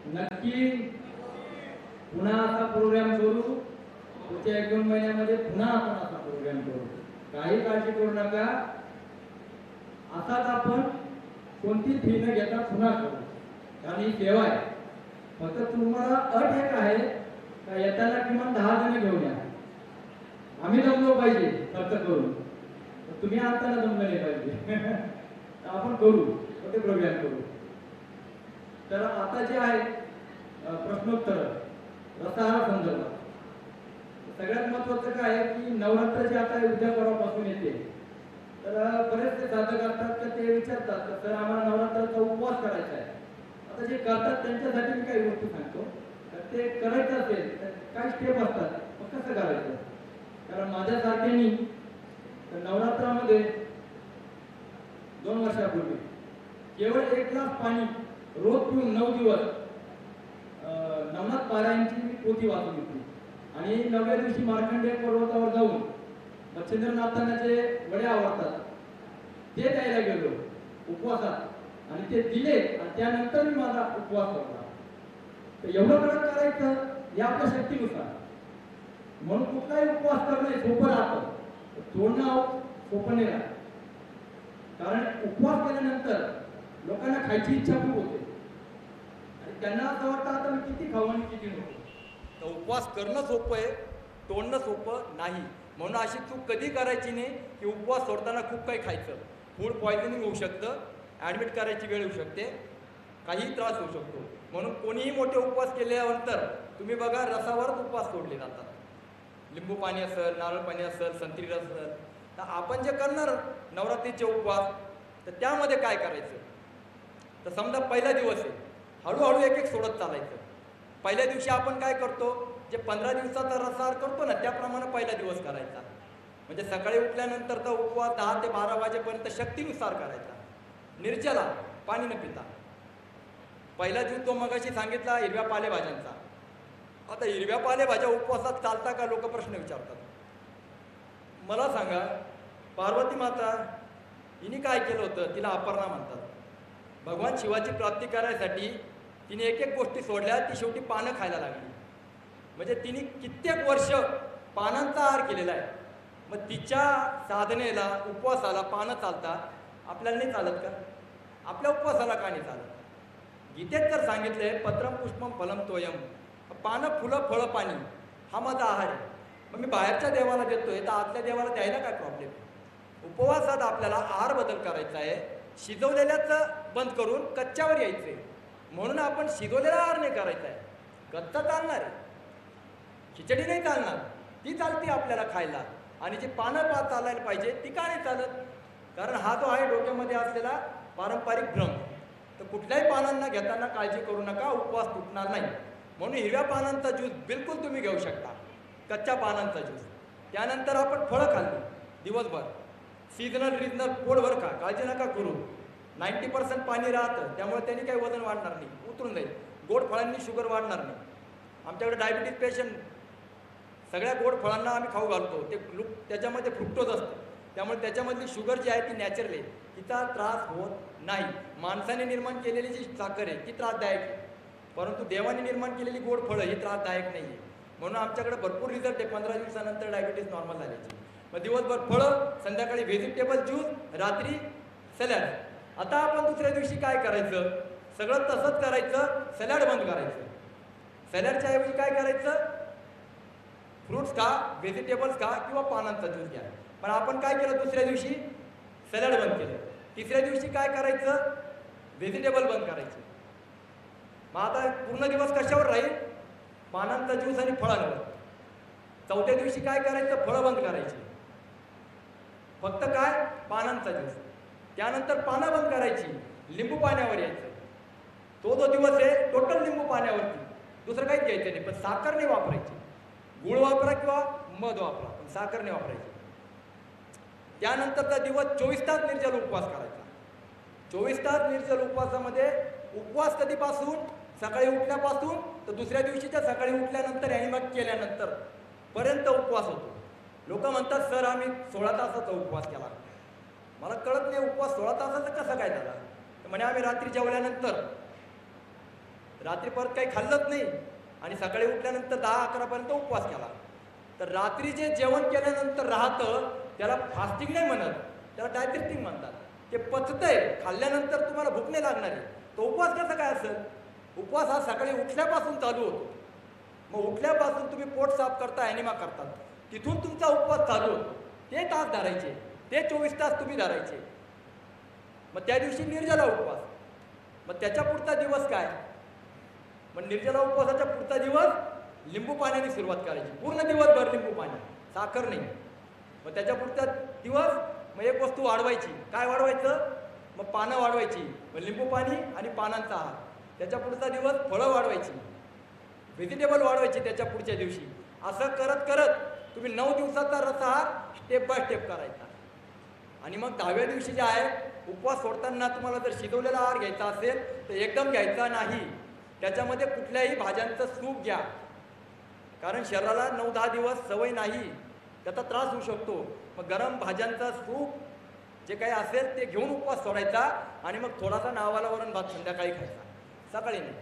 नक्की पुन्हा असा प्रोग्राम करू. पुढच्या 1-2 महिन्यामध्ये पुन्हा आपण असा प्रोग्राम करू. काही काळजी करू नका. असाच आपण कोणती फी न घेता पुन्हा करू. कारण ही सेवा आहे. फक्त तुम्हाला अट एक आहे का येताना किमान 10 जण घेऊन या. आम्ही जमलो पाहिजे खर्च करून. तुम्ही आणताना जमलं नाही पाहिजे. आपण करू ते प्रोग्राम करू. तर आता जे आहे प्रश्नोत्तर रसाहार संदर्भात सगळ्यात महत्वाचं काय आहे की नवरात्राची आता उद्या परवापासून येते. तर बरेचसे साधक असतात तर ते विचारतात तर आम्हाला नवरात्राचा उपवास करायचा आहे. आता जे करतात त्यांच्यासाठी मी काही गोष्टी सांगतो. तर ते करायचं असेल तर काही स्टेप असतात मग कसं करायचं. कारण माझ्यासारख्यांनी नवरात्रामध्ये 2 वर्षापूर्वी केवळ 1 ग्लास पाणी रोज पिऊन 9 दिवस नवनाथ पारायणची पोथी वाचून होती. आणि 9व्या दिवशी मार्कंडेय पर्वतावर जाऊन मच्छिंद्रनाथांना जे वडे आवडतात ते द्यायला गेलो उपवासात आणि ते दिले आणि त्यानंतर मी माझा उपवास सोडला. तर एवढं कडक करायचं हे आपल्या शक्तीनुसार. म्हणून कुठलाही उपवास करणे सोपं राहतं. सोडणं सोपं नाही राहत. कारण उपवास केल्यानंतर लोकांना खायची इच्छा खूप होते आणि त्यांना असं वाटतं आता मी किती खाऊ आणि किती नको. तर उपवास करणं सोपं आहे, तोडणं सोपं नाही. म्हणून अशी चूक कधी करायची नाही की उपवास सोडताना खूप काही खायचं. फूड पॉयझनिंग होऊ शकतं, ॲडमिट करायची वेळ येऊ शकते, काही त्रास होऊ शकतो. म्हणून कोणीही मोठे उपवास केल्यानंतर तुम्ही बघा रसावरच उपवास सोडले जातात. लिंबू पाणी असेल, नारळ पाणी असेल, संत्री रस असेल. तर आपण जे करणार नवरात्रीचे उपवास तर त्यामध्ये काय करायचं. तर समजा पहिला दिवस आहे, हळूहळू एक एक सोडत चालायचं. पहिल्या दिवशी आपण काय करतो जे 15 दिवसाचा रसाहार करतो ना त्याप्रमाणे पहिला दिवस करायचा. म्हणजे सकाळी उठल्यानंतरचा उपवास 10 ते 12 वाजेपर्यंत शक्तीनुसार करायचा. निर्जला पाणी न पिता. पहिला दिवस तो मगाशी सांगितला हिरव्या पालेभाज्यांचा. आता हिरव्या पालेभाज्या उपवासात चालता का लोक प्रश्न विचारतात. मला सांगा पार्वती माता हिने काय केलं होतं. तिला अपर्णा म्हणतात. भगवान शिवाची प्राप्ती करायसाठी तिने एक एक गोष्टी सोडल्या. ती शेवटी पानं खायला लागली. म्हणजे तिने कित्येक वर्ष पानांचा आहार केलेला आहे. मग तिच्या साधनेला उपवासाला पानं चालतात आपल्याला नाही चालत का. आपल्या उपवासाला का नाही चालत. गीतेत तर सांगितले पत्रम पुष्पम फलम तोयम. पानं फुलं फळं पाणी हा माझा आहार आहे. मग मी बाहेरच्या देवाला देतोय तर आतल्या देवाला द्यायला काय प्रॉब्लेम. उपवासात आपल्याला आहार बदल करायचा आहे. शिजवलेल्याचं बंद करून कच्च्यावर यायचं आहे. म्हणून आपण शिजवलेला आहार नाही करायचा आहे. कच्चा चालणार आहे, खिचडी नाही चालणार. ती चालते आपल्याला खायला. आणि जी पानं चालायला पाहिजे ती का नाही चालत. कारण हा जो आहे डोक्यामध्ये असलेला पारंपरिक भ्रम. तर कुठल्याही पानांना घेताना काळजी करू नका, उपवास तुटणार नाही. म्हणून हिरव्या पानांचा ज्यूस बिलकुल तुम्ही घेऊ शकता, कच्च्या पानांचा ज्यूस. त्यानंतर आपण फळं खाल्ली दिवसभर, सीजनल रिजनल पोटभर खा, काळजी नका करू. 90% पाणी राहतं त्यामुळे त्यांनी काही वजन वाढणार नाही, उतरून जाईल. गोड फळांनी शुगर वाढणार नाही. आमच्याकडे डायबिटीज पेशंट सगळ्या गोड फळांना आम्ही खाऊ घालतो. ते त्याच्यामध्ये फ्रुक्टोज असतं त्यामुळे त्याच्यामधली शुगर जी आहे ती नॅचरल आहे, तिचा त्रास होत नाही. माणसाने निर्माण केलेली जी साखर आहे ती त्रासदायक आहे, परंतु देवाने निर्माण केलेली गोड फळं ही त्रासदायक नाही आहे. म्हणून आमच्याकडे भरपूर रिझल्ट आहे 15 दिवसानंतर डायबिटीज नॉर्मल झाल्याची. मग दिवसभर फळं, संध्याकाळी व्हेजिटेबल ज्यूस, रात्री सॅलड. आता आपण दुसऱ्या दिवशी काय करायचं, सगळं तसंच करायचं, सॅलड बंद करायचं. सॅलडच्या ऐवजी काय करायचं, फ्रूट्स खा, व्हेजिटेबल्स खा किंवा पानांचा ज्यूस घ्या. पण आपण काय केलं, दुसऱ्या दिवशी सॅलड बंद केलं. तिसऱ्या दिवशी काय करायचं, व्हेजिटेबल बंद करायचं. मग आता पूर्ण दिवस कशावर राहील, पानांचा ज्यूस आणि फळांवर. चौथ्या दिवशी काय करायचं, फळं बंद करायची, फक्त काय पानांचा ज्यूस. त्यानंतर पानं बंद करायची, लिंबू पाण्यावर यायचं. तो जो दिवस आहे टोटल लिंबू पाण्यावरती, दुसरं काहीच घ्यायचं नाही. पण साखर नाही वापरायची. गुळ वापरा किंवा मध वापरा, पण साखर नाही वापरायची. त्यानंतरचा दिवस 24 तास निर्जल उपवास करायचा. 24 तास निर्जल उपवासामध्ये उपवास कधीपासून, सकाळी उठल्यापासून तर दुसऱ्या दिवशीच्या सकाळी उठल्यानंतर आणि मग केल्यानंतर पर्यंत उपवास होतो. लोक म्हणतात सर आम्ही 16 तासाचा उपवास केला. मला कळत नाही उपवास 16 तासाचा कसा काय झाला. म्हणे आम्ही रात्री जेवल्यानंतर रात्री परत काही खाल्लंच नाही आणि सकाळी उठल्यानंतर 10-11पर्यंत उपवास केला, तर रात्री जे जेवण केल्यानंतर राहतं त्याला फास्टिंग नाही म्हणत, त्याला डायजेस्टिंग म्हणतात. ते पचतंय, खाल्ल्यानंतर तुम्हाला भूक नाही लागणार आहे. तो उपवास कसा काय असेल? उपवास हा सकाळी उठल्यापासून चालू होतो. मग उठल्यापासून तुम्ही पोट साफ करता, ॲनिमा करतात, तिथून तुमचा उपवास चालू होतो. ते तास धरायचे, ते 24 तास तुम्ही धरायचे. मग त्या दिवशी निर्जला उपवास. मग त्याच्या पुढचा दिवस काय? मग निर्जला उपवासाच्या पुढचा दिवस लिंबू पाण्याने सुरुवात करायची, पूर्ण दिवसभर लिंबू पाणी, साखर नाही. मग त्याच्या पुढचा दिवस मग एक वस्तू वाढवायची. काय वाढवायचं? मग पानं वाढवायची, मग लिंबू पाणी आणि पानांचा आहार. त्याच्या पुढचा दिवस फळं वाढवायची, व्हेजिटेबल वाढवायची त्याच्या पुढच्या दिवशी. असं करत करत तुम्ही 9 दिवसाचा रसआहार स्टेप बाय स्टेप करायचा. आणि मग 10व्या दिवशी जे आहे उपवास सोडताना तुम्हाला जर शिजवलेला आहार घ्यायचा असेल तर एकदम घ्यायचा नाही, त्याच्यामध्ये कुठल्याही भाज्यांचं सूप घ्या. कारण शरीराला 9-10 दिवस सवय नाही, त्याचा त्रास होऊ शकतो. मग गरम भाज्यांचा सूप जे काही असेल ते घेऊन उपवास सोडायचा आणि मग थोडासा नावाला वरण भात संध्याकाळी खायचा, सकाळी नाही.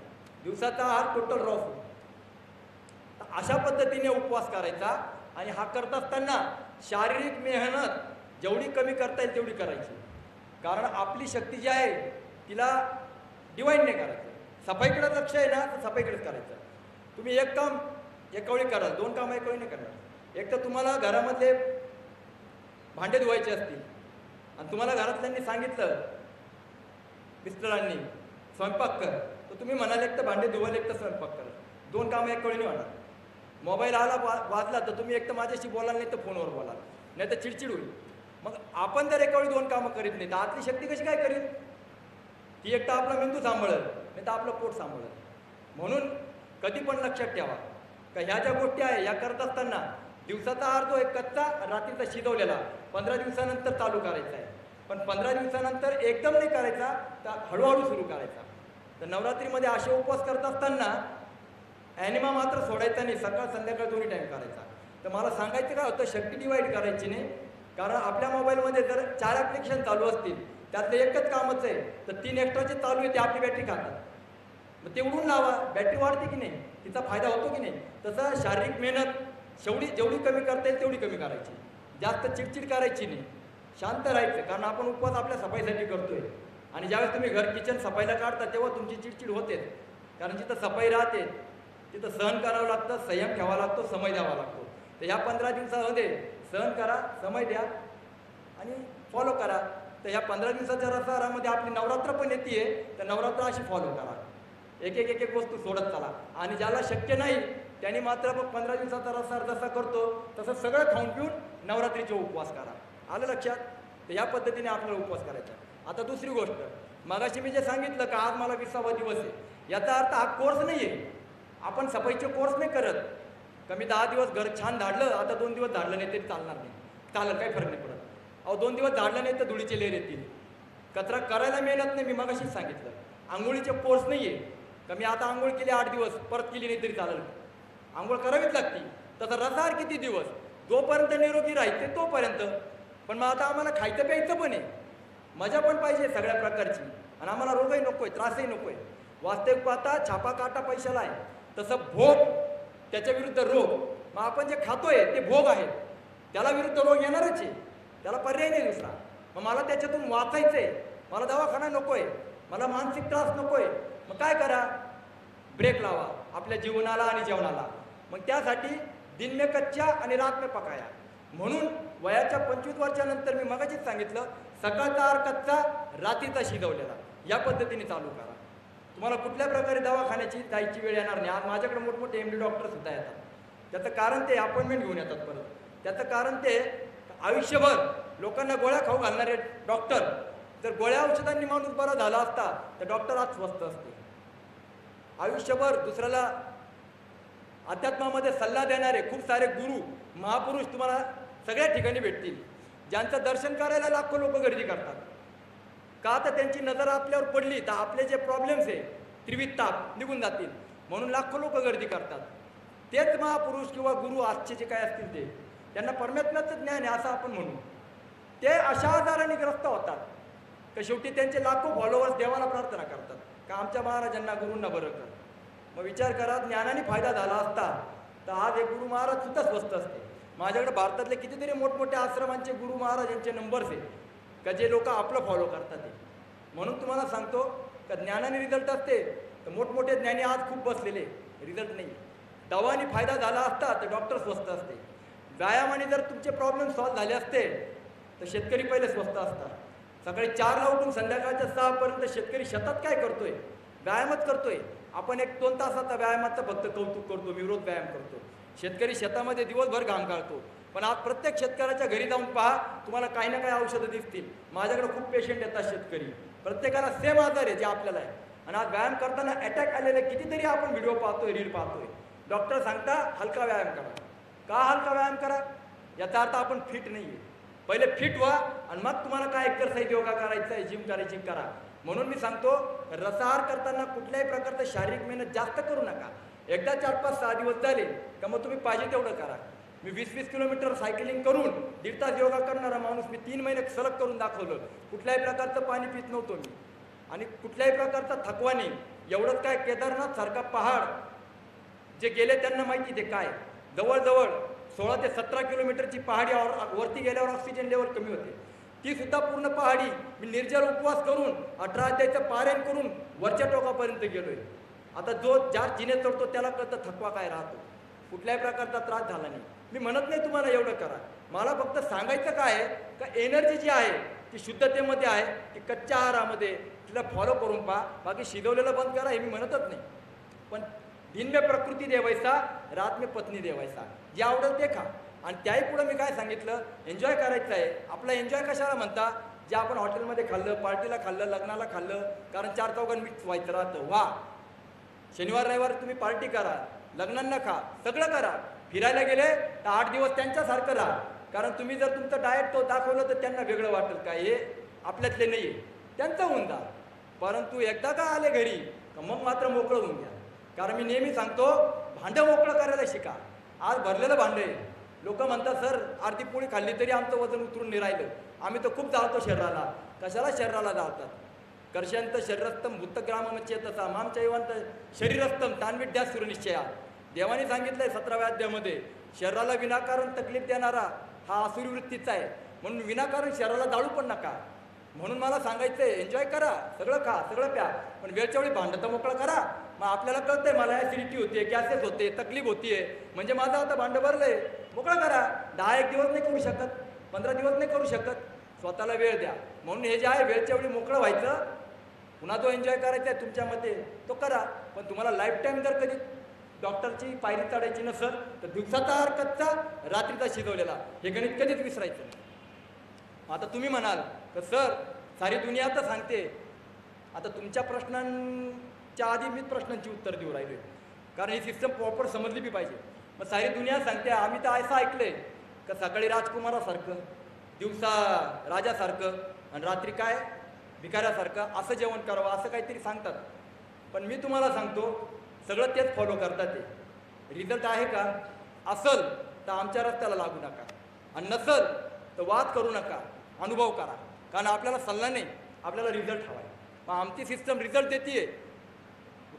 दिवसाचा आहार टोटल रॉ फूड. अशा पद्धतीने उपवास करायचा. आणि हा करत असताना शारीरिक मेहनत जेवढी कमी करता येईल तेवढी करायची. कारण आपली शक्ती जी आहे तिला डिवाईड नाही करायचं. सफाईकडे लक्ष आहे ना, तर सफाईकडेच करायचं. तुम्ही एक काम एका वेळी कराल, 2 कामं एका वेळी नाही करणार. एक तर तुम्हाला घरामधले भांडे धुवायचे असतील आणि तुम्हाला घरातल्यांनी सांगितलं, मिस्टरांनी स्वयंपाक कर, तर तुम्ही म्हणाले एक तर भांडे धुवाल, एक तर स्वयंपाक कर. 2 कामं एका वेळी नाही होणार. मोबाईल आला वाजला तर तुम्ही एक तर माझ्याशी बोलाल, नाही तर फोनवर बोलाल, नाही तर चिडचिड होईल. मग आपण जर एका वेळी 2 कामं करीत नाही तर आतली शक्ती कशी काय करील? ती एक तर आपला मेंदू सांभाळेल, नाही तर आपलं पोट सांभाळेल. म्हणून कधी पण लक्षात ठेवा का ह्या ज्या गोष्टी आहे या करत असताना दिवसाचा आहार जो एक कच्चा, रात्रीचा शिजवलेला 15 दिवसानंतर चालू करायचा आहे. पण 15 दिवसानंतर एकदम नाही करायचा, तर हळूहळू सुरू करायचा. तर नवरात्रीमध्ये असे उपवास करत असताना ॲनिमा मात्र सोडायचा नाही, सकाळ संध्याकाळ दोन्ही टाईम करायचा. तर मला सांगायचं काय होतं, शक्ती डिवाईड करायची नाही. कारण आपल्या मोबाईलमध्ये जर 4 ॲप्लिकेशन चालू असतील, त्यातलं एकच कामच आहे, तर 3 एक्स्ट्राचे चालू आहे ते आपली बॅटरी खातात. मग ते उडून लावा, बॅटरी वाढते की नाही, तिचा फायदा होतो की नाही. तसं शारीरिक मेहनत जेवढी कमी करता येईल तेवढी कमी करायची. जास्त चिडचिड करायची नाही, शांत राहायचं. कारण आपण उपवास आपल्या सफाईसाठी करतोय. आणि ज्यावेळेस तुम्ही घर किचन सफाईला काढता तेव्हा तुमची चिडचिड होते. कारण जिथं सफाई राहते तिथं सहन करावं लागतं, संयम ठेवावा लागतो, समय द्यावा लागतो. तर ह्या 15 दिवसामध्ये सहन करा, समय द्या आणि फॉलो करा. तर ह्या 15 दिवसाच्या रसाहारामध्ये आपली नवरात्र पण येते, तर नवरात्र अशी फॉलो करा. एक एक वस्तू सोडत चला. आणि ज्याला शक्य नाही त्यांनी मात्र मग 15 दिवसाचा रसाहार जसा करतो तसं सगळं खाऊन पिऊन नवरात्रीचे उपवास करा. आलं लक्षात? तर या पद्धतीने आपल्याला उपवास करायचा. आता दुसरी गोष्ट, मगाशी मी जे सांगितलं का आज मला 20वा दिवस आहे, याचा अर्थ हा कोर्स नाही आहे. आपण सफाईचे कोर्स नाही करत. कमी 10 दिवस घर छान झाडलं, आता 2 दिवस झाडलं नाही तरी चालणार नाही, चालेल, काही फरक नाही पडत. अहो 2 दिवस झाडलं नाही तर धुळीचे लेर येतील. कचरा करायला मेहनत नाही, मी मगाशीच सांगितलं. आंघोळीचे कोर्स नाही आहे का मी आता आंघोळ केली 8 दिवस परत केली नाही तरी चालेल, आंघोळ करावीच लागते. तसं रसाहार किती दिवस, जोपर्यंत निरोगी राहायचे तोपर्यंत. पण मग आता आम्हाला खायचं प्यायचं पण आहे, मजा पण पाहिजे सगळ्या प्रकारची, आणि आम्हाला रोगही नको आहे, त्रासही नको आहे. वास्तविक पाहता छापा काटा पैशाला आहे, तसं भोग त्याच्या विरुद्ध रोग. मग आपण जे खातोय ते भोग आहेत, त्याला विरुद्ध रोग येणारच आहे, त्याला पर्याय नाही दुसरा. मग मला त्याच्यातून वाचायचं आहे, मला दवाखाना नको आहे, मला मानसिक त्रास नको आहे. मग काय करा, ब्रेक लावा आपल्या जीवनाला आणि जेवणाला. मग त्यासाठी दिन में कच्चा आणि रात में पकाया. म्हणून वयाच्या 25 वर्षानंतर मी मगाशीच सांगितलं, सकाळचा आहार कच्चा, रात्रीचा शिजवलेला, या पद्धतीने चालू करा. तुम्हाला कुठल्या प्रकारे दवाखान्याची जायची वेळ येणार नाही. आज माझ्याकडे मोठमोठे MD डॉक्टर सुद्धा येतात. त्याचं कारण ते अपॉइंटमेंट घेऊन येतात परत. त्याचं कारण ते आयुष्यभर लोकांना गोळ्या खाऊ घालणारे डॉक्टर, जर गोळ्या औषधांनी माणूस बरा झाला असता तर डॉक्टर आज स्वस्त असते. आयुष्यभर दुसऱ्याला अध्यात्मामध्ये सल्ला देणारे खूप सारे गुरु महापुरुष तुम्हाला सगळ्या ठिकाणी भेटतील, ज्यांचं दर्शन करायला लाखो लोक गर्दी करतात. का तर त्यांची नजर आपल्यावर पडली तर आपले जे प्रॉब्लेम्स आहे त्रिविध ताप निघून जातील, म्हणून लाखो लोक गर्दी करतात. तेच महापुरुष किंवा गुरु आजचे जे काय असतील ते, त्यांना परमात्म्याचं ज्ञान आहे असं आपण म्हणू. ते अशा आजाराने ग्रस्त होतात तर शेवटी त्यांचे लाखो फॉलोअर्स देवाला प्रार्थना करतात का आमच्या महाराजांना गुरूंना बरं कर. मग विचार करा, ज्ञानाने फायदा झाला असता तर आज एक गुरु महाराज सुद्धा स्वस्त असते. माझ्याकडे भारतातले कितीतरी मोठमोठ्या आश्रमांचे गुरु महाराज यांचे नंबर्स आहेत का जे लोक आपलं फॉलो करतात ते. म्हणून तुम्हाला सांगतो का ज्ञानाने रिझल्ट असते तर मोठमोठे ज्ञानी आज खूप बसलेले, रिझल्ट नाही. दवाने फायदा झाला असता तर डॉक्टर स्वस्त असते. व्यायामाने जर तुमचे प्रॉब्लेम सॉल्व्ह झाले असते तर शेतकरी पहिले स्वस्त असतात. सकाळी 4ला उठून संध्याकाळच्या 6पर्यंत शेतकरी शेतात काय करतोय? व्यायामच करतोय. आपण 1-2 तासाचा व्यायामाचं फक्त कौतुक करतो, मी रोज व्यायाम करतो. शेतकरी शेतामध्ये दिवसभर घाम काढतो. पण आज प्रत्येक शेतकऱ्याच्या घरी जाऊन पहा, तुम्हाला काही ना काही औषधं दिसतील. माझ्याकडे खूप पेशंट येतात शेतकरी, प्रत्येकाला सेम आजार आहे जे आपल्याला आहे. आणि आज व्यायाम करताना अटॅक आलेले कितीतरी आपण व्हिडिओ पाहतोय, रील पाहतोय. डॉक्टर सांगता हलका व्यायाम करा. का हलका व्यायाम करा? याचा अर्थ आपण फिट नाही आहे. पहिले फिट व्हा आणि मग तुम्हाला काय एक्सरसाइज, योगा करायचं आहे, जिम करायची करा. म्हणून मी सांगतो, रसाहार करताना कुठल्याही प्रकारचं शारीरिक मेहनत जास्त करू नका. एकदा 4-5-6 दिवस झाले का मग तुम्ही पाहिजे तेवढं करा. मी 20-20 किलोमीटर सायकलिंग करून 1.5 तास योगा करणारा माणूस मी 3 महिने सलग करून दाखवलं. कुठल्याही प्रकारचं पाणी पित नव्हतो मी आणि कुठल्याही प्रकारचा थकवा नाही. एवढंच काय, केदारनाथ सारखा पहाड जे गेले त्यांना माहिती ते काय. जवळजवळ 16 ते 17 किलोमीटरची पहाडी वरती गेल्यावर ऑक्सिजन लेवल कमी होते. ती सुद्धा पूर्ण पहाडी मी निर्जल उपवास करून 18 अध्यायाचं पारायण करून वरच्या टोकापर्यंत गेलोय. आता जो ज्या जिने चढतो त्याला कळतं थकवा काय राहतो. कुठल्याही प्रकारचा त्रास झाला नाही. मी म्हणत नाही तुम्हाला एवढं करा, मला फक्त सांगायचं काय आहे का एनर्जी जी आहे ती शुद्धतेमध्ये आहे, ती कच्च्या आहारामध्ये, तिला फॉलो करून पहा. बाकी शिजवलेलं बंद करा हे मी म्हणतच नाही. पण दिन में प्रकृती देवायचा, रात में पत्नी देवायचा, जे आवडेल ते खा. आणि त्याही पुढे मी काय सांगितलं, एन्जॉय करायचं आहे. आपला एन्जॉय कशाला म्हणता? जे आपण हॉटेलमध्ये खाल्लं, पार्टीला खाल्लं, लग्नाला खाल्लं, कारण 4 मिक्स व्हायचं राहतं. वा, शनिवार रविवार तुम्ही पार्टी करा, लग्नांना खा, सगळं करा. फिरायला गेले तर 8 दिवस त्यांच्यासारखं राहा. कारण तुम्ही जर तुमचं डाएट तो दाखवलं तर त्यांना वेगळं वाटेल का हे आपल्यातले नाही आहे, त्यांचं होऊन जा. परंतु एकदा का आले घरी का मग मात्र मोकळं होऊन घ्या. कारण मी नेहमी सांगतो, भांडं मोकळं करायला शिका. आज भरलेलं भांडं आहे. लोक म्हणतात सर अर्धी पोळी खाल्ली तरी आमचं वजन उतरून नाही राहिलं, आम्ही तर खूप जाळतो शरीराला. कशाला शरीराला जाळतात? कर्षांत शरीरस्थम भूतग्रामचेतसा माम चैवंत शरीरस्थम तान्विद्या सुरनिश्चया. देवाने सांगितलंय 17व्या अध्यायामध्ये, शरीराला विनाकारण तकलीफ देणारा हा आसुरी वृत्तीचा आहे. म्हणून विनाकारण शरीराला जाळू पण नका. म्हणून मला सांगायचंय, एन्जॉय करा, सगळं खा, सगळं प्या, पण वेळच्या वेळी भांडं तर मोकळं करा. मग आपल्याला कळतंय मला ॲसिडिटी होते, गॅसेस होते, तकलीफ होतीये, म्हणजे माझं आता भांडं भरलंय, मोकळं करा. 10 दिवस नाही करू शकत, 15 दिवस नाही करू शकत, स्वतःला वेळ द्या. म्हणून हे जे आहे वेळच्या वेळी मोकळं व्हायचं, पुन्हा तो एन्जॉय करायचा आहे तुमच्यामध्ये तो करा. पण तुम्हाला लाईफ टाईम जर कधी डॉक्टरची पायरी चढायची नसेल तर दिवसाचा आहार कच्चा, रात्रीचा शिजवलेला, हे गणित कधीच विसरायचं नाही. आता तुम्ही म्हणाल तर सर सारी दुनिया तर सांगते. आता तुमच्या प्रश्नांच्या आधी मीच प्रश्नांची उत्तर देऊ राहिलो, कारण ही सिस्टम प्रॉपर समजली बी पाहिजे. मग सारी दुनिया सांगते, आम्ही तर असं ऐकलंय का सकाळी राजकुमारासारखं, दिवसा राजासारखं आणि रात्री काय भिकाऱ्यासारखं असं जेवण करावं, असं काहीतरी सांगतात. पण मी तुम्हाला सांगतो, सगळं तेच फॉलो करतात. ते रिझल्ट आहे का? असल तर आमच्या रस्त्याला लागू नका, आणि नसल तर वाद करू नका, अनुभव करा. कारण आपल्याला सल्ला नाही, आपल्याला रिझल्ट हवा आहे. मग आमची सिस्टम रिझल्ट देते,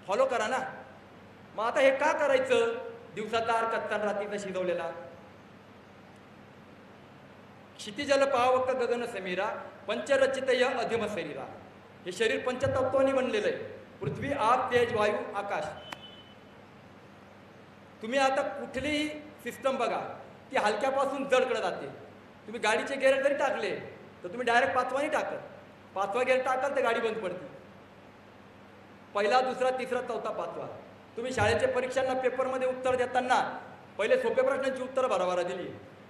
फॉलो करा ना. मग आता हे का करायचं? दिवसाचा आहार कच्चा, रात्रीचा शिजवलेला. क्षितिजल पावक गगन समीरा पंचरचितय अधिम शरीरा. हे शरीर पंचतत्वांनी बनलेलं आहे, पृथ्वी, आग, तेज, वायू, आकाश. तुम्ही आता कुठलीही सिस्टम बघा, ती हलक्यापासून जडकडे जाते. तुम्ही गाडीचे गेअर जरी टाकले तर तुम्ही डायरेक्ट 5वानी टाकत, 5वा गेअर टाकाल तर गाडी बंद पडते. पहिला, दुसरा, तिसरा, चौथा, 5वा. तुम्ही शाळेच्या परीक्षांना पेपरमध्ये उत्तर देताना पहिले सोप्या प्रश्नांची उत्तरं भराभरा दिली,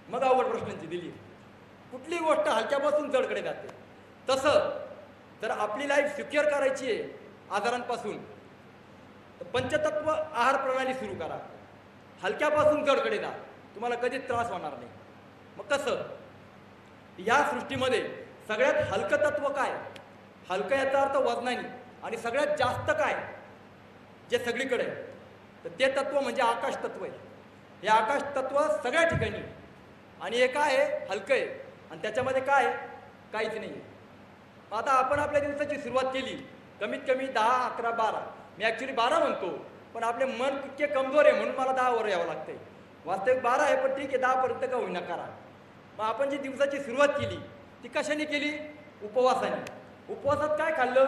मग अवघड प्रश्नांची दिली. कुठलीही गोष्ट हलक्यापासून जडकडे जाते. तसं जर आपली लाईफ सिक्युअर करायची आहे आजारांपासून तर पंचतत्व आहार प्रणाली सुरू करा. हलक्यापासून जडकडे जा, तुम्हाला कधीच त्रास होणार नाही. मग कसं? या सृष्टीमध्ये सगळ्यात हलकं तत्व काय? हलकं याचा अर्थ वजनाने. आणि सगळ्यात जास्त काय जे सगळीकडे, तर ते तत्व म्हणजे आकाश तत्व आहे. हे आकाश तत्व सगळ्या ठिकाणी, आणि हे काय आहे? हलकं आहे. आणि त्याच्यामध्ये काय? काहीच नाही. आता आपण आपल्या दिवसाची सुरुवात केली कमीत कमी 10, 11, 12, मी ॲक्च्युली 12 म्हणतो, पण आपले मन इतके कमजोर आहे म्हणून मला 10वर यावं लागतंय. वास्तविक 12 आहे, पण ठीक आहे 10पर्यंत का होईना करा. मग आपण जी दिवसाची सुरुवात केली ती कशाने केली? उपवासाने. उपवासात काय खाल्लं?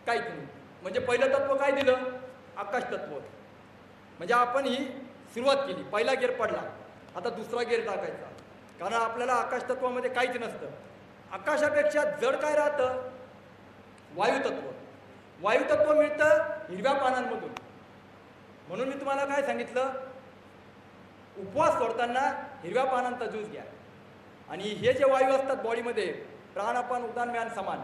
काहीच नाही. म्हणजे पहिलं तत्व काय दिलं? आकाश तत्व. म्हणजे आपण ही सुरुवात केली, पहिला गेर पडला, आता दुसरा गेर टाकायचा. कारण आपल्याला आकाश तत्वामध्ये काहीच नसतं. आकाशापेक्षा जड काय राहतं? वायुतत्व. वायुतत्व मिळतं हिरव्या पानांमधून. म्हणून मी तुम्हाला काय सांगितलं? उपवास सोडताना हिरव्या पानांचा ज्यूस घ्या. आणि हे जे वायू असतात बॉडीमध्ये, प्राणापान उदानम्यान समान,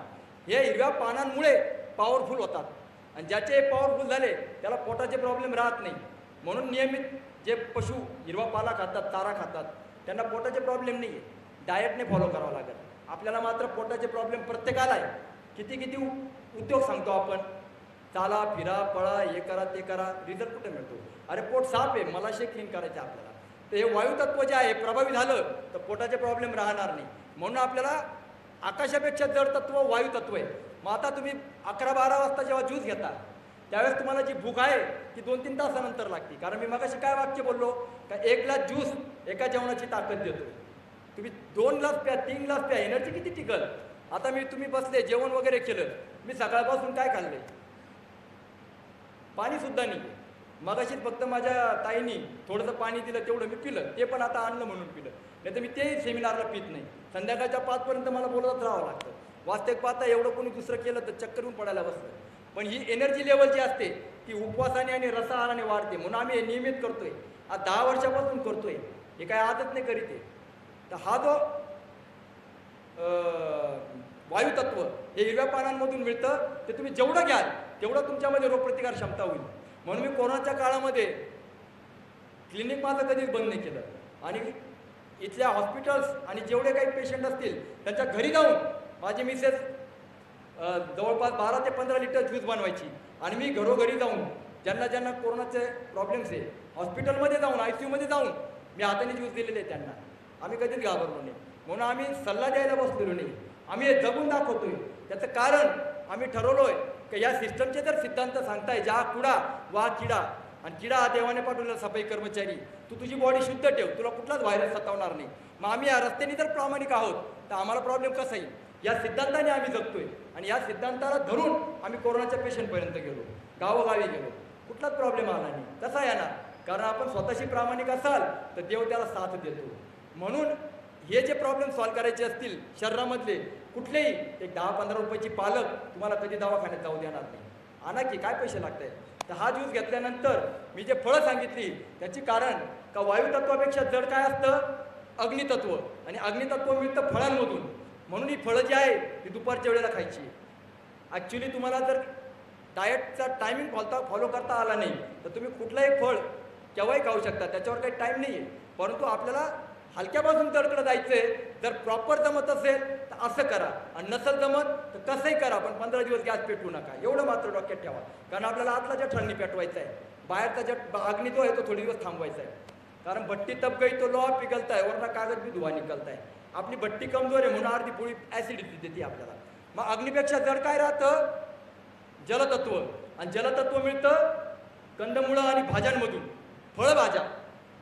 हे हिरव्या पानांमुळे पॉवरफुल होतात. आणि ज्याचे पॉवरफुल झाले त्याला पोटाचे प्रॉब्लेम राहत नाही. म्हणून नियमित जे पशु हिरवा पाला खातात, चारा खातात, त्यांना पोटाचे प्रॉब्लेम नाही आहे. डाएटने फॉलो करावं लागेल. आपल्याला मात्र पोटाचे प्रॉब्लेम प्रत्येकाला आहे. किती किती उद्योग सांगतो आपण, चाला फिरा पळा, हे करा ते करा, रिझल्ट कुठे मिळतो? अरे पोट साफ आहे, मलाशय क्लीन करायचे आपल्याला. तर हे वायुतत्व जे आहे प्रभावी झालं तर पोटाचे प्रॉब्लेम राहणार नाही. म्हणून आपल्याला आकाशापेक्षा जड तत्व वायुतत्व आहे. मग आता तुम्ही 11-12 वाजता जेव्हा ज्यूस घेता त्यावेळेस तुम्हाला जी भूक आहे ती 2-3 तासानंतर लागते. कारण मी मगाशी काय वाक्य बोललो का 1 ग्लास ज्यूस एका जेवणाची ताकद देतो. तुम्ही 2 ग्लास प्या, 3 ग्लास प्या, एनर्जी किती टिकल? आता तुम्ही बसले, जेवण वगैरे केलं, मी सकाळपासून काय खाल्लंय? पाणीसुद्धा नाही. मगाशीच फक्त माझ्या ताईनी थोडंसं पाणी दिलं, तेवढं मी पिलं. ते पण आता आणलं म्हणून पिलं, नाही तर मी तेही सेमिनारला पित नाही. संध्याकाळच्या 5पर्यंत मला बोलतच राहावं लागतं. वास्तविक पाहता एवढं कोणी दुसरं केलं तर चक्कर येऊन पडायला बसलं. पण ही एनर्जी लेवल जी असते ती उपवासाने आणि रसाहाराने वाढते. म्हणून आम्ही हे नियमित करतोय. आज 10 वर्षापासून करतोय. हे काय आदत नाही करीत आहे. तर हा जो वायुतत्व हे हिरव्या पानांमधून मिळतं. ते तुम्ही जेवढं घ्याल तेवढं तुमच्यामध्ये रोगप्रतिकार क्षमता होईल. म्हणून मी कोरोनाच्या काळामध्ये क्लिनिक माझं कधीच बंद नाही केलं. आणि इथल्या हॉस्पिटल्स आणि जेवढे काही पेशंट असतील त्यांच्या घरी जाऊन माझी मिसेस जवळपास 12 ते 15 लिटर ज्यूस बनवायची. आणि मी घरोघरी जाऊन ज्यांना ज्यांना कोरोनाचे प्रॉब्लेम्स आहे हॉस्पिटलमध्ये जाऊन ICU मध्ये जाऊन मी हाताने ज्यूस दिलेले आहे त्यांना. आम्ही कधीच घाबरलो नाही. म्हणून आम्ही सल्ला द्यायला बसलेलो नाही. आम्ही हे जगून दाखवतोय. त्याचं कारण आम्ही ठरवलोय की या सिस्टमचे जर सिद्धांत सांगताय जा कुडा वा किडा, आणि किडा हा देवाने पाठवलेला सफाई कर्मचारी, तू तुझी बॉडी शुद्ध ठेव, तुला कुठलाच व्हायरस सतावणार नाही. मग आम्ही या रस्त्याने जर प्रामाणिक आहोत तर आम्हाला प्रॉब्लेम कसा येईल? या सिद्धांताने आम्ही जगतोय. आणि या सिद्धांताला धरून आम्ही कोरोनाच्या पेशंटपर्यंत गेलो, गावोगावी गेलो, कुठलाच प्रॉब्लेम आला नाही. कसा येणार? कारण आपण स्वतःशी प्रामाणिक असाल तर देव त्याला साथ देतो. म्हणून हे जे प्रॉब्लेम सॉल्व्ह करायचे असतील शरीरामधले कुठलेही, एक 10-15 रुपयाची पालक तुम्हाला कधी दवाखान्यात जाऊ देणार नाही. आणा की काय पैसे लागत आहेत. तर हा ज्यूस घेतल्यानंतर मी जे फळं सांगितली त्याची कारण का वायुतत्वापेक्षा जड काय असतं? अग्नितत्व. आणि अग्नितत्व मिळतं फळांमधून. म्हणून ही फळं जी आहे ती दुपारच्या वेळेला खायची. ॲक्च्युली तुम्हाला जर डाएटचा टायमिंग फॉलो करता आला नाही तर तुम्ही कुठलंही फळ केव्हाही खाऊ शकता, त्याच्यावर काही टाईम नाही आहे. परंतु आपल्याला हलक्यापासून जडकडं जायचं आहे. जर प्रॉपर जमत असेल तर असं करा, आणि नसेल जमत तर कसंही करा, पण 15 दिवस गॅस पेटवू नका. एवढं मात्र डोक्यात ठेवा. कारण आपल्याला आतला जठरांनी पेटवायचा आहे. बाहेरचा अग्नी जो आहे तो थोडे दिवस थांबवायचा आहे. कारण भट्टी तप गई तो लोहा पिघलता है, वरना कागद भी धुवा निकलता है. आपली भट्टी कमजोर आहे म्हणून अर्धी पोळी ॲसिडिटी देते आपल्याला. मग अग्नीपेक्षा जड काय राहतं? जलतत्व. आणि जलतत्व मिळतं कंदमुळं आणि भाज्यांमधून. फळभाज्या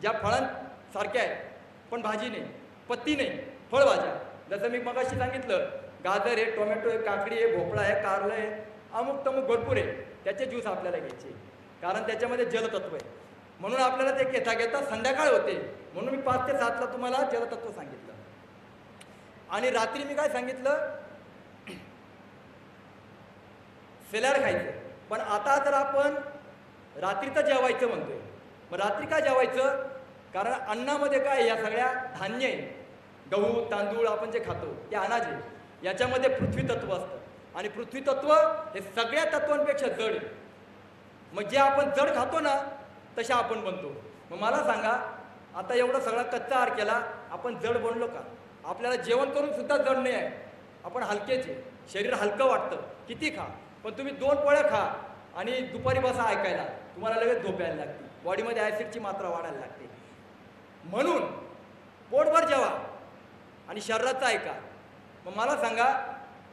ज्या फळांसारख्या आहेत पण भाजी नाही, पत्ती नाही, फळभाज्या. जसं मी मगाशी सांगितलं, गाजर आहे, टोमॅटो आहे, काकडी आहे, भोपळा आहे, कारलं आहे, अमुक तमुक भरपूर आहे. त्याचे ज्यूस आपल्याला घ्यायचे कारण त्याच्यामध्ये जलतत्व आहे. म्हणून आपल्याला ते घेता घेता संध्याकाळ होते. म्हणून मी 5 ते 7ला तुम्हाला जलतत्व सांगितलं. आणि रात्री मी काय सांगितलं? सॅलड खायचं. पण आता जर आपण रात्रीचं जेवायचं म्हणतोय, मग रात्री का जेवायचं? कारण अन्नामध्ये काय या सगळ्या धान्य आहे, गहू तांदूळ आपण जे खातो ते अनाज आहे. याच्यामध्ये पृथ्वी तत्व असतं. आणि पृथ्वी तत्व हे सगळ्या तत्वांपेक्षा जड आहे. मग जे आपण जड खातो ना तशा आपण बनतो. मग मला सांगा, आता एवढा सगळा कच्चा आहार केला, आपण जड बनलो का? आपल्याला जेवण करून सुद्धा जड नाही आहे. आपण हलकेच आहे. शरीर हलकं वाटतं किती खा. पण तुम्ही 2 पोळ्या खा आणि दुपारी बसा ऐकायला, तुम्हाला लगेच झोप यायला लागते. बॉडीमध्ये ॲसिडची मात्रा वाढायला लागते. म्हणून पोटभर जेवा आणि शरीराचं ऐका. मग मला सांगा,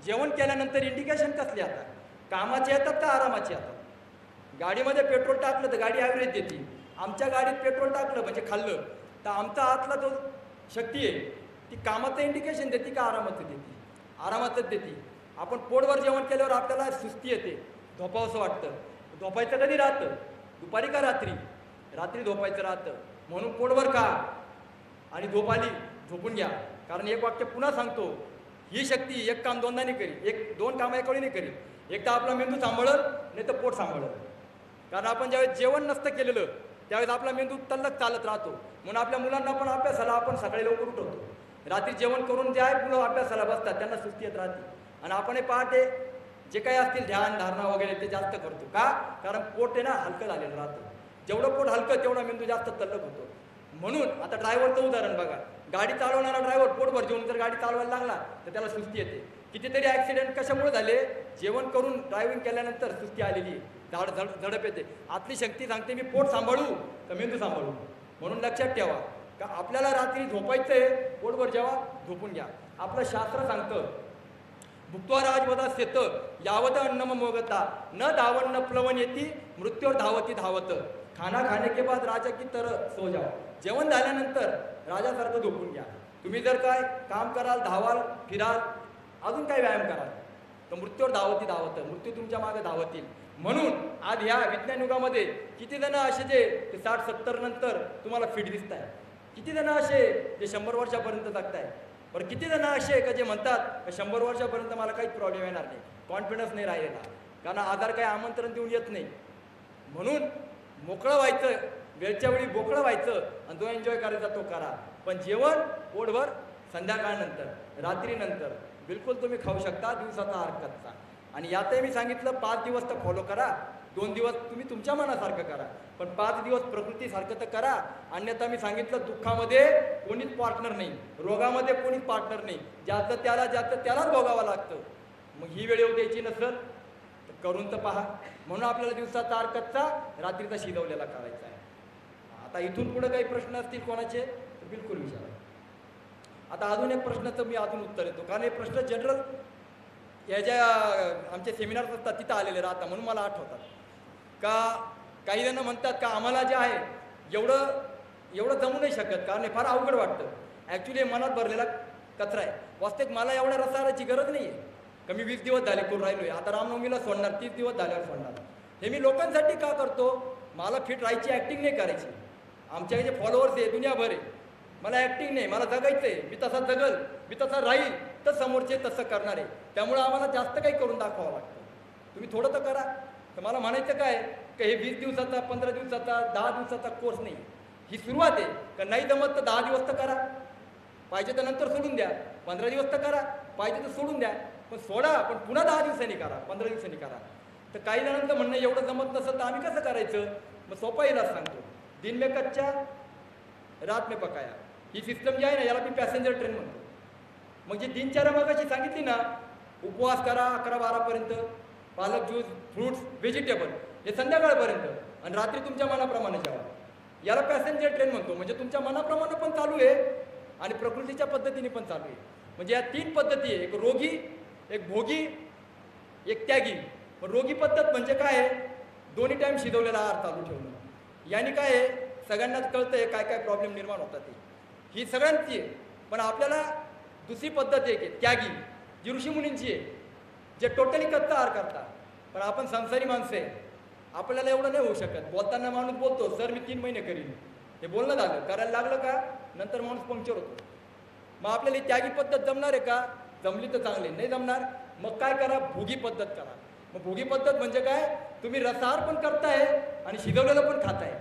जेवण केल्यानंतर इंडिकेशन कसले येतात? कामाचे येतात का आरामाचे येतात? गाडीमध्ये पेट्रोल टाकलं तर गाडी ॲव्हरेज देते. आमच्या गाडीत पेट्रोल टाकलं म्हणजे खाल्लं तर आमचा आतला जो शक्ती आहे ती कामाचं इंडिकेशन देते का आरामाचं देते? आरामातच देते. आपण पोटभर जेवण केल्यावर आपल्याला सुस्ती येते, झोपावंसं वाटतं. झोपायचं कधी राहतं? दुपारी का रात्री? रात्री झोपायचं राहतं. म्हणून पोटभर खा आणि झोप आली झोपून घ्या. कारण एक वाक्य पुन्हा सांगतो, ही शक्ती एक काम दोनदा नाही करी, एक दोन कामं एकावेळी नाही करी. एक तर आपला मेंदू सांभाळत नाही तर पोट सांभाळत. कारण आपण ज्यावेळेस जेवण नसतं केलेलं त्यावेळेस आपला मेंदू तल्लक चालत राहतो. म्हणून आपल्या मुलांना पण अभ्यासाला आपण सकाळी लवकर उठवतो. रात्री जेवण करून जे आहे मुलं अभ्यासाला बसतात त्यांना सुस्ती येत राहते. आणि आपण पहाटे जे काही असतील ध्यान धारणा वगैरे ते जास्त करतो का? कारण पोट आहे ना हलकं झालेलं राहतं. जेवढं पोट हलकं तेवढा मेंदू जास्त तल्लक होतो. म्हणून आता ड्रायव्हरचं उदाहरण बघा, गाडी चालवणारा ड्रायव्हर पोटभर जेवून जर गाडी चालवायला लागला तर त्याला सुस्ती येते. कितीतरी ॲक्सिडेंट कशामुळे झाले? जेवण करून ड्रायव्हिंग केल्यानंतर सुस्ती आलेली आहे, झडप येते. आतली शक्ती सांगते मी पोट सांभाळू का मेंदू सांभाळू. म्हणून लक्षात ठेवा का आपल्याला रात्री झोपायचं आहे, पोटभर जेवा झोपून घ्या. आपलं शास्त्र सांगतं भुक्त्वा राजवदा सेत यावत अन्नम मोगता न धावन्न प्लवन येती मृत्यूवर धावती धावत. खाना खाने के बाद राजा की तरह सो जाओ. जेवण झाल्यानंतर राजासारखं झोपून घ्या. तुम्ही जर काय काम कराल, धावाल, फिराल, अजून काय व्यायाम कराल तर मृत्यूवर धावती धावत, मृत्यू तुमच्या मागे धावतील. म्हणून आज ह्या विज्ञान युगामध्ये किती जण असे जे 60-70 नंतर तुम्हाला फिट दिसत आहे, किती जण असे जे 100 वर्षापर्यंत जगताय. बरं किती जण असे का जे म्हणतात 100 वर्षापर्यंत मला काहीच प्रॉब्लेम येणार नाही, कॉन्फिडन्स नाही राहिलेला, कारण आजार काही आमंत्रण देऊन येत नाही. म्हणून मोकळं व्हायचं, वेळच्या वेळी बोकळं व्हायचं आणि जो एन्जॉय करायचा तो करा. पण जेवण पोटभर संध्याकाळनंतर रात्रीनंतर बिलकुल तुम्ही खाऊ शकता, दिवसाचा हरकतचा. आणि यातही मी सांगितलं 5 दिवस तर फॉलो करा, 2 दिवस तुम्ही तुमच्या मनासारखं करा, पण 5 दिवस प्रकृतीसारखं तर करा. अन्यथा मी सांगितलं दुःखामध्ये कोणीच पार्टनर नाही, रोगामध्ये कोणीच पार्टनर नाही, ज्याचं त्यालाच भोगावं लागतं. मग ही वेळ येऊ द्यायची नसेल तर करून तर पहा. म्हणून आपल्याला दिवसाचा हरकतचा रात्रीचा शिजवलेला करायचा आहे. आता इथून पुढे काही प्रश्न असतील कोणाचे तर बिलकुल विचारा. आता अजून एक प्रश्नाचं मी अजून उत्तर देतो, कारण हे प्रश्न जनरल या ज्या आमचे सेमिनार्स असतात तिथं आलेले राहतात. म्हणून मला आठवतात का काही जण म्हणतात का आम्हाला जे आहे एवढं जमू नाही शकत, कारण हे फार अवघड वाटतं. ॲक्च्युली मनात भरलेला कचरा आहे. वास्तविक मला एवढ्या रसायनाची गरज नाही आहे का मी 20 दिवस झाले करून राहिलो आहे, आता रामनवमीला सोडणार, 30 दिवस झाल्यावर सोडणार. हे मी लोकांसाठी का करतो? मला फिट राहायची, ॲक्टिंग नाही करायची. आमच्या जे फॉलोअर्स आहे दुनियाभर आहे, मला ॲक्टिंग नाही, मला जगायचं आहे. मी तसा जगल, मी तसा राहील तर समोरचे तसं करणार आहे. त्यामुळं आम्हाला जास्त काही करून दाखवावं लागतं. तुम्ही थोडं तर करा. तर मला म्हणायचं काय का हे 20 दिवसाचा, 15 दिवसाचा, 10 दिवसाचा कोर्स नाही, ही सुरुवात आहे. का नाही जमत तर 10 दिवस तर करा, पाहिजे तर नंतर सोडून द्या. 15 दिवस तर करा, पाहिजे तर सोडून द्या, पण सोडा, पण पुन्हा 10 दिवसांनी करा, 15 दिवसांनी करा. तर काही जणांचं म्हणणं एवढं जमत नसेल तर आम्ही कसं करायचं? मग सोपा इलाज सांगतो. दिन में कच्चा रात में पकाया, ही सिस्टम जी आहे ना याला मी पॅसेंजर ट्रेन म्हणतो. मग जी दिनचर्या मगाशी सांगितली ना, उपवास करा 11-12पर्यंत, पालक ज्यूस, फ्रूट्स, व्हेजिटेबल हे संध्याकाळपर्यंत, आणि रात्री तुमच्या मनाप्रमाणे जेवा, याला पॅसेंजर ट्रेन म्हणतो. म्हणजे तुमच्या मनाप्रमाणे पण चालू आहे आणि प्रकृतीच्या पद्धतीने पण चालू आहे. म्हणजे या 3 पद्धती आहे, एक रोगी, एक भोगी, एक त्यागी. पण रोगी पद्धत म्हणजे काय आहे? दोन्ही टाईम शिजवलेला आहार चालू ठेवणं. याने काय आहे, सगळ्यांनाच कळतंय काय काय प्रॉब्लेम निर्माण होतात ते, ही सगळ्यांची आहे. पण आपल्याला दुसरी पद्धत आहे की त्यागी, जी ऋषीमुनींची आहे, जे टोटली कच्चा आहार करतात. पण आपण संसारी माणसं आहे, आपल्याला एवढं नाही होऊ शकत. बोलताना माणूस बोलतो सर मी 3 महिने करीन, हे बोलणं झालं, करायला लागलं का नंतर माणूस पंक्चर होतो. मग आपल्याला ही त्यागी पद्धत जमणार आहे का? जमली तर चांगली, नाही जमणार मग काय करा, भोगी पद्धत करा. मग भोगी पद्धत म्हणजे काय? तुम्ही रसाहार पण करताय आणि शिजवलेलं पण खाताय,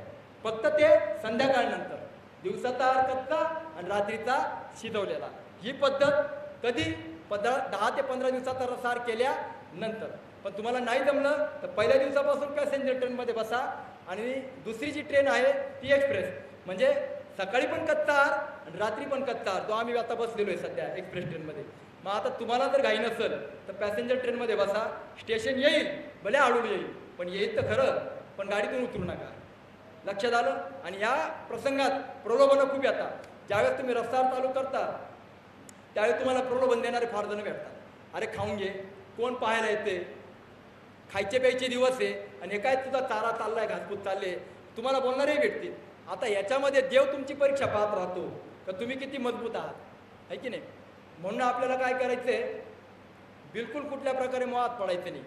फक्त ते संध्याकाळनंतर. दिवसाचा आहार कच्चा आणि रात्रीचा शिजवलेला. ही पद्धत कधी 10 ते 15 दिवसाचा रसाहार केल्यानंतर. पण तुम्हाला नाही जमलं तर पहिल्या दिवसापासून पॅसेंजर ट्रेनमध्ये बसा. आणि दुसरी जी ट्रेन आहे ती एक्सप्रेस, म्हणजे सकाळी पण कच्चा आहार आणि रात्री पण कच्चा आहार. तो आम्ही आता बसलेलो आहे सध्या एक्सप्रेस ट्रेनमध्ये. मग आता तुम्हाला जर घाई नसेल तर पॅसेंजर ट्रेनमध्ये बसा. स्टेशन येईल, भले हळूहळू येईल, पण येईल तर खरं, पण गाडीतून उतरू नका. लक्षात आलं? आणि या प्रसंगात प्रलोभनं खूप येतात. ज्यावेळेस तुम्ही रस्त्यावर चालू करता त्यावेळेस तुम्हाला प्रलोभन देणारे फार जण भेटतात. अरे खाऊन घे, कोण पाहायला येते, खायचे प्यायचे दिवस आहे आणि हे काय तुझा चारा चाललाय, घासपूस चालले, तुम्हाला बोलणारही भेटतील. आता याच्यामध्ये देव तुमची परीक्षा पाहत राहतो का तुम्ही किती मजबूत आहात, आहे की नाही. म्हणून आपल्याला काय करायचं आहे, बिलकुल कुठल्या प्रकारे मोहात पडायचं नाही.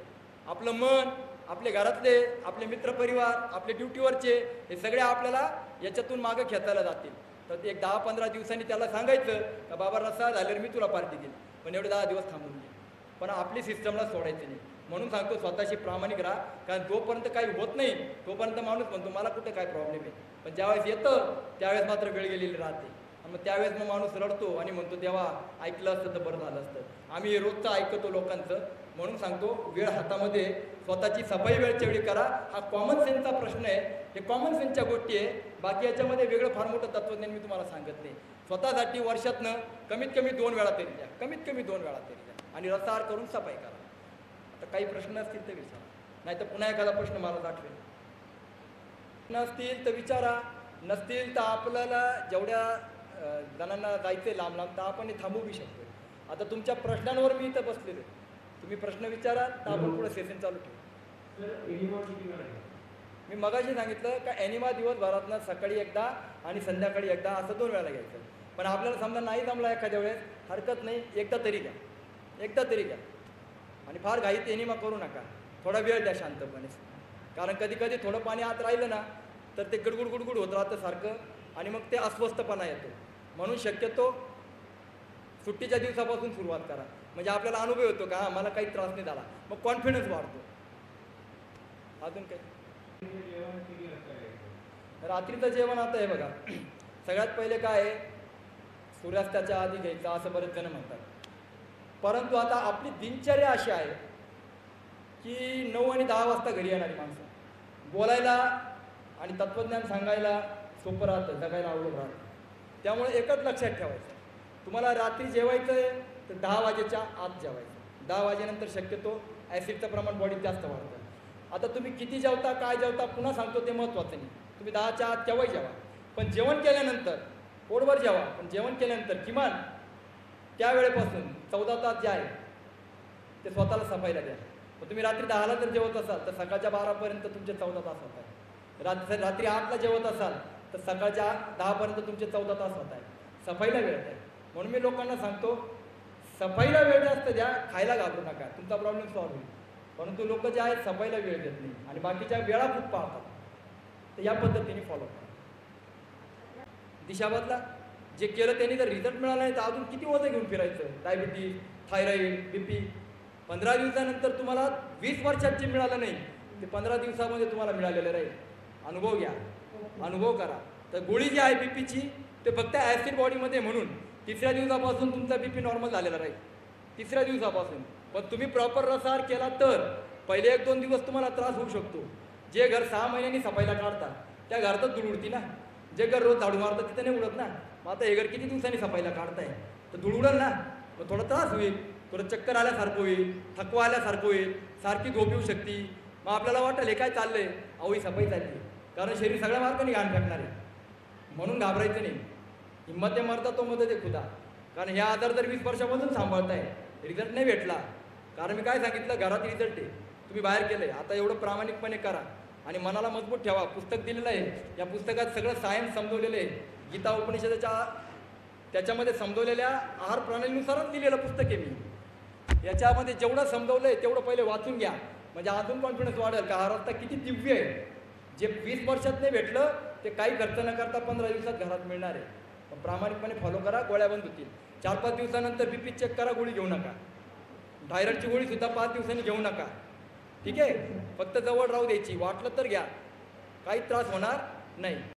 आपलं मन, आपले घरातले, आपले मित्रपरिवार, आपले ड्युटीवरचे, हे सगळे आपल्याला याच्यातून मागं खेचायला जातील. तर एक 10-15 दिवसांनी त्याला सांगायचं का बाबा रस्सा झाल्यावर मी तुला पार्टी देईन, पण एवढे 10 दिवस थांबून घे. पण आपली सिस्टमला सोडायचं नाही. म्हणून सांगतो स्वतःशी प्रामाणिक राहा, कारण जोपर्यंत काही होत नाही तोपर्यंत माणूस म्हणतो मला कुठं काय प्रॉब्लेम आहे, पण ज्यावेळेस येतं त्यावेळेस मात्र वेळ गेलेली राहते. आणि मग त्यावेळेस मग माणूस रडतो आणि म्हणतो देवा ऐकलं असतं तर बरं झालं असतं. आम्ही रोजचं ऐकतो लोकांचं. म्हणून सांगतो वेळ हातामध्ये, स्वतःची सफाई वेळच्या वेळी करा. हा कॉमन सेन्सचा प्रश्न आहे, हे कॉमन सेन्सच्या गोष्टी आहे. बाकी याच्यामध्ये वेगळं फार मोठं तत्वज्ञान मी तुम्हाला सांगत नाही. स्वतःसाठी वर्षातनं कमीत कमी 2 वेळा तरी द्या, कमीत कमी 2 वेळा तरी द्या आणि रसाहार करून सफाई करा. आता काही प्रश्न असतील तर विचारा, नाही तर पुन्हा एखादा प्रश्न मला दाखवेल. नसतील तर विचारा, नसतील तर आपल्याला जेवढ्या जणांना जायचं लांब लांब तर आपण थांबवू शकतो. आता तुमच्या प्रश्नांवर मी इथं बसलेलो, तुम्ही प्रश्न विचारा तर आपण पुढे सेशन चालू ठेवू. मी मगाशी सांगितलं का ॲनिमा दिवसभरातनं सकाळी एकदा आणि संध्याकाळी एकदा असं 2 वेळा घ्यायचं. पण आपल्याला समजा नाही जमला एखाद्या वेळेस, हरकत नाही, एकदा तरी घ्या, एकदा तरी घ्या. आणि फार घाईत एनिमा करू नका, थोडा वेळ द्या शांतपणे. कारण कधी कधी थोडं पाणी आत राहिलं ना तर ते गडगुड गुडगुड होत राहतं सारखं आणि मग ते अस्वस्थपणा येतो. म्हणून शक्यतो सुट्टीच्या दिवसापासून सुरुवात करा, म्हणजे आपल्याला अनुभव येतो का मला काही त्रास नाही झाला, मग कॉन्फिडन्स वाढतो. अजून काही रात्रीचं जेवण आता आहे बघा, सगळ्यात पहिले काय आहे, सूर्यास्ताच्या आधी घ्यायचं असं बरेच जण म्हणतात. परंतु आता आपली दिनचर्या अशी आहे की 9 आणि 10 वाजता घरी येणारी माणसं, बोलायला आणि तत्त्वज्ञान सांगायला सोपं राहतं, जगायला आवडत राहतं. त्यामुळे एकच लक्षात ठेवायचं, तुम्हाला रात्री जेवायचं आहे तर 10 वाजेच्या आत जेवायचं. 10 वाजेनंतर शक्यतो ॲसिडचं प्रमाण बॉडीत जास्त वाढतं. आता तुम्ही किती जेवता, काय जेवता, पुन्हा सांगतो ते महत्त्वाचं नाही. तुम्ही 10च्या आत केव्हाही जेवा, पण जेवण केल्यानंतर पोटभर जेवा, पण जेवण केल्यानंतर किमान त्या वेळेपासून 14 तास जे आहे ते स्वतःला सफाईला द्या. मग तुम्ही रात्री 10ला जर जेवत असाल तर सकाळच्या 12पर्यंत तुमचे 14 तास होत आहे. रात्री 8ला जेवत असाल तर सकाळच्या 10पर्यंत तुमचे 14 तास होत आहे. सफाईला वेळ द्या. म्हणून मी लोकांना सांगतो सफाईला वेळ जास्त द्या, खायला घाबरू नका, तुमचा प्रॉब्लेम सॉल्व्ह होईल. परंतु लोक जे आहेत सफाईला वेळ देत नाही आणि बाकीच्या वेळा खूप पाळतात. तर या पद्धतीने फॉलो करा. दिशा बदला. जे केलं त्यांनी जर रिझल्ट मिळाला नाही तर अजून किती वजन घेऊन फिरायचं, डायबिटीज, थायरॉईड, BP. 15 दिवसानंतर तुम्हाला 20 वर्षात जे मिळालं नाही ते 15 दिवसामध्ये तुम्हाला मिळालेलं राहील. अनुभव घ्या, अनुभव करा. तर गोळी जी आहे BPची ते फक्त ॲसिड बॉडीमध्ये, म्हणून 3ऱ्या दिवसापासून तुमचा BP नॉर्मल झालेला राहील, 3ऱ्या दिवसापासून. पण तुम्ही प्रॉपर रसाहार केला तर पहिले 1-2 दिवस तुम्हाला त्रास होऊ शकतो. जे घर 6 महिन्यांनी सफाईला काढतात त्या घरातच धूळ उडती ना, जे घर रोज झाडू मारतात तिथे नाही उडत ना. मग आता हे घर किती दिवसांनी सफाईला काढताय तर धूळ उडल ना, मग थोडा त्रास होईल, थोडं चक्कर आल्यासारखं होईल, थकवा आल्यासारखं होईल, सारखी झोप येऊ शकते. मग आपल्याला वाटेल हे काय चाललंय, अहो ही सफाई चालली, कारण शरीर सगळ्या मार्गाने घाण फेकणार आहे. म्हणून घाबरायचं नाही. हिम्मत आहे मरता तो मदत आहे खुदा. कारण हे आजार जर 20 वर्षापासून सांभाळताय, रिझल्ट नाही भेटला, कारण मी काय सांगितलं घरात रिझल्ट आहे, तुम्ही बाहेर केलं आहे. आता एवढं प्रामाणिकपणे करा आणि मनाला मजबूत ठेवा. पुस्तक दिलेलं आहे, या पुस्तकात सगळं सायन्स समजवलेलं आहे. गीता उपनिषदाच्या त्याच्यामध्ये समजवलेल्या आहार प्रणालीनुसारच लिहिलेलं पुस्तक आहे मी. याच्यामध्ये जेवढं समजवलं आहे तेवढं पहिले वाचून घ्या, म्हणजे अजून कॉन्फिडन्स वाढेल का हा रस्ता किती दिव्य आहे. जे 20 वर्षात नाही भेटलं ते काही खर्च न करता 15 दिवसात घरात मिळणार आहे. पण प्रामाणिकपणे फॉलो करा, गोळ्या बंद होतील. 4-5 दिवसानंतर BP चेक करा, गोळी घेऊ नका. थायरॉईडची गोळीसुद्धा 5 दिवसांनी घेऊ नका, ठीक आहे. फक्त जवळ राहू द्यायची, वाटलं तर घ्या, काही त्रास होणार नाही.